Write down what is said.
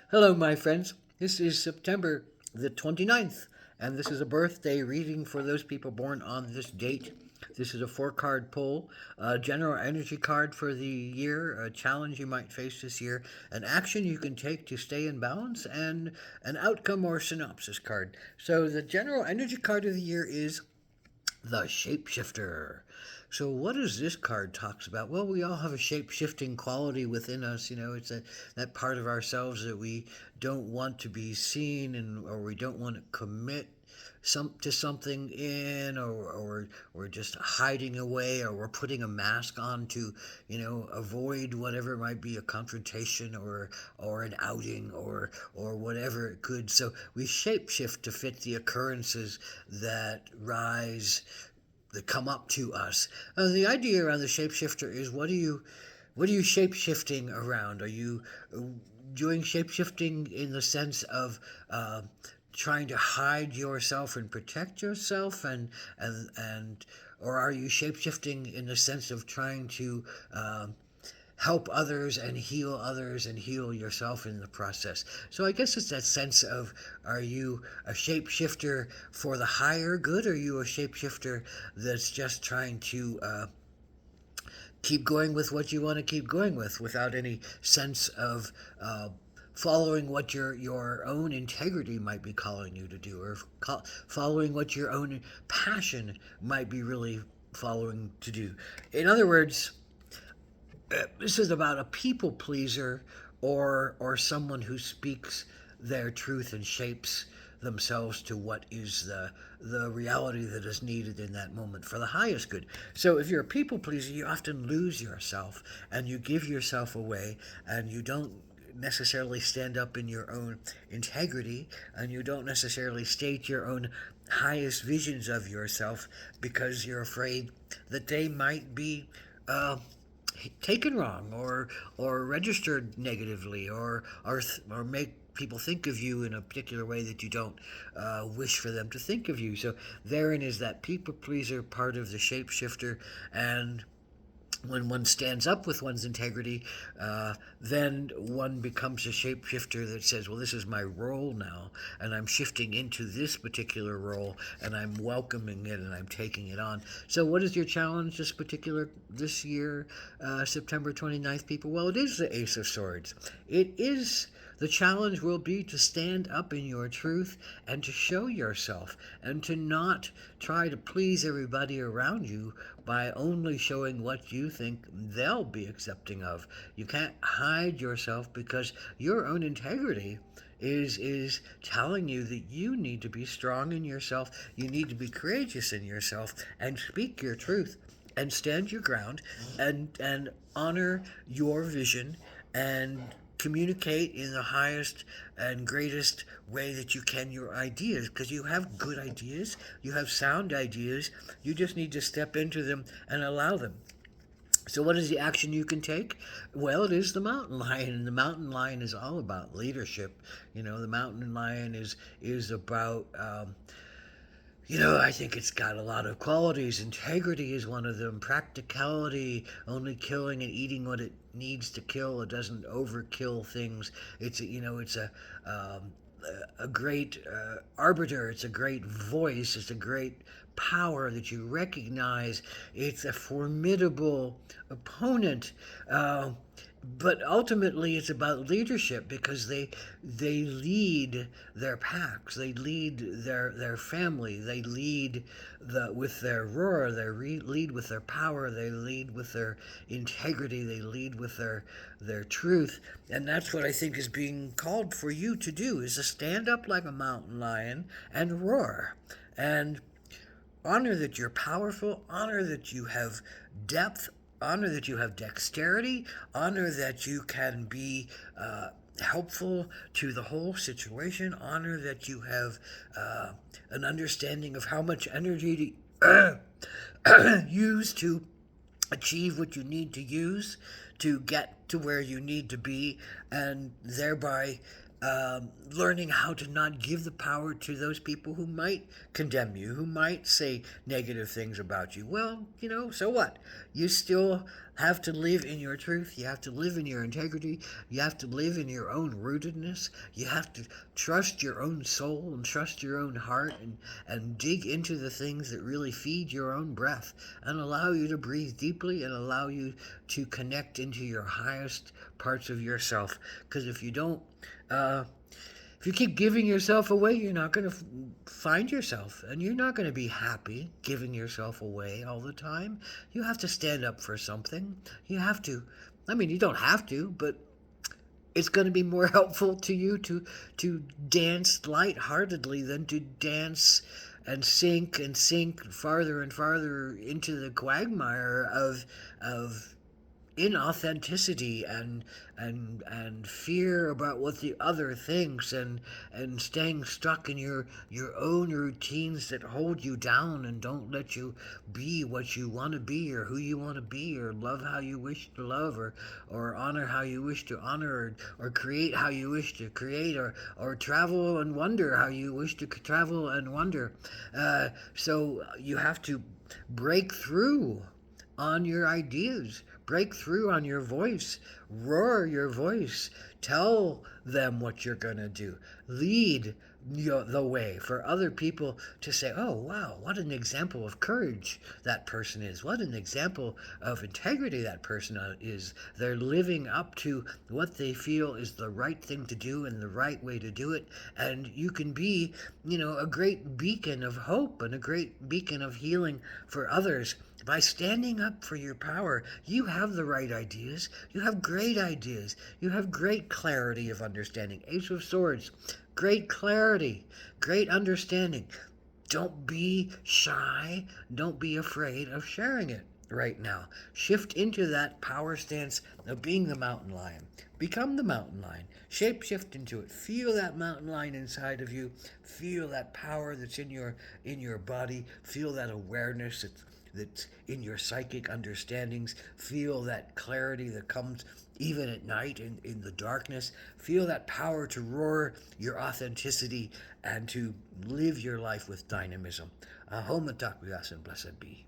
Hello, my friends. This is September the 29th, and this is a birthday reading for those people born on this date. This is a four-card pull, a general energy card for the year, a challenge you might face this year, an action you can take to stay in balance, and an outcome or synopsis card. So, the general energy card of the year is the Shapeshifter. So, what does this card talks about? Well, we all have a shape-shifting quality within us. It's that part of ourselves that we don't want to be seen, or we don't want to commit to something in, or we're just hiding away, or we're putting a mask on to avoid whatever might be a confrontation, or an outing, or whatever it could. So we shapeshift to fit the occurrences that rise, that come up to us. The idea around the shapeshifter is, what are you shapeshifting around? Are you doing shapeshifting in the sense of trying to hide yourself and protect yourself, and or are you shapeshifting in the sense of trying to help others and heal yourself in the process? So I guess it's that sense of, are you a shapeshifter for the higher good, or are you a shapeshifter that's just trying to keep going with what you want to keep going with without any sense of following what your own integrity might be calling you to do, or following what your own passion might be really following to do. In other words, this is about a people pleaser, or someone who speaks their truth and shapes themselves to what is the reality that is needed in that moment for the highest good. So if you're a people pleaser, you often lose yourself, and you give yourself away, and you don't necessarily stand up in your own integrity, and you don't necessarily state your own highest visions of yourself, because you're afraid that they might be taken wrong, or registered negatively, or make people think of you in a particular way that you don't wish for them to think of you. So therein is that people pleaser part of the shapeshifter. And when one stands up with one's integrity, then one becomes a shapeshifter that says, well, this is my role now, and I'm shifting into this particular role, and I'm welcoming it, and I'm taking it on. So what is your challenge this year, September 29th, people? Well, it is the Ace of Swords. It is the challenge will be to stand up in your truth, and to show yourself, and to not try to please everybody around you by only showing what you think they'll be accepting of. You can't hide yourself, because your own integrity is telling you that you need to be strong in yourself. You need to be courageous in yourself, and speak your truth, and stand your ground, and honor your vision, and communicate in the highest and greatest way that you can your ideas, because you have good ideas, you have sound ideas. You just need to step into them and allow them. So what is the action you can take? Well, it is the mountain lion, and the mountain lion is all about leadership. The mountain lion is about I think it's got a lot of qualities. Integrity is one of them. Practicality, only killing and eating what it needs to kill. It doesn't overkill things. It's a great arbiter. It's a great voice. It's a great power that you recognize. It's a formidable opponent. But ultimately, it's about leadership, because they lead their packs, they lead their family, they lead with their roar, lead with their power, they lead with their integrity, they lead with their truth. And that's what I think is being called for you to do, is to stand up like a mountain lion and roar, and honor that you're powerful, honor that you have depth, honor that you have dexterity, honor that you can be helpful to the whole situation, honor that you have an understanding of how much energy to use to achieve what you need to use to get to where you need to be, and thereby learning how to not give the power to those people who might condemn you, who might say negative things about you. Well, so what? You still have to live in your truth. You have to live in your integrity. You have to live in your own rootedness. You have to trust your own soul and trust your own heart and dig into the things that really feed your own breath and allow you to breathe deeply and allow you to connect into your highest parts of yourself. Because if you don't, if you keep giving yourself away, you're not going to find yourself and you're not going to be happy giving yourself away all the time. You have to stand up for something. You have to. I mean, you don't have to, but it's going to be more helpful to you to dance lightheartedly than to dance and sink farther and farther into the quagmire of inauthenticity and fear about what the other thinks and staying stuck in your own routines that hold you down and don't let you be what you want to be or who you want to be or love how you wish to love or honor how you wish to honor or create how you wish to create or travel and wonder how you wish to travel and wonder. So you have to break through on your ideas, break through on your voice, roar your voice, tell them what you're going to do, lead the way for other people to say, oh, wow, what an example of courage that person is. What an example of integrity that person is. They're living up to what they feel is the right thing to do and the right way to do it. And you can be, a great beacon of hope and a great beacon of healing for others. By standing up for your power, you have the right ideas. You have great ideas. You have great clarity of understanding. Ace of Swords, great clarity, great understanding. Don't be shy. Don't be afraid of sharing it right now. Shift into that power stance of being the mountain lion. Become the mountain lion. Shape shift into it. Feel that mountain lion inside of you. Feel that power that's in your body. Feel that awareness that's in your psychic understandings. Feel that clarity that comes even at night in the darkness. Feel that power to roar your authenticity and to live your life with dynamism. Ahom Atak Blessed be.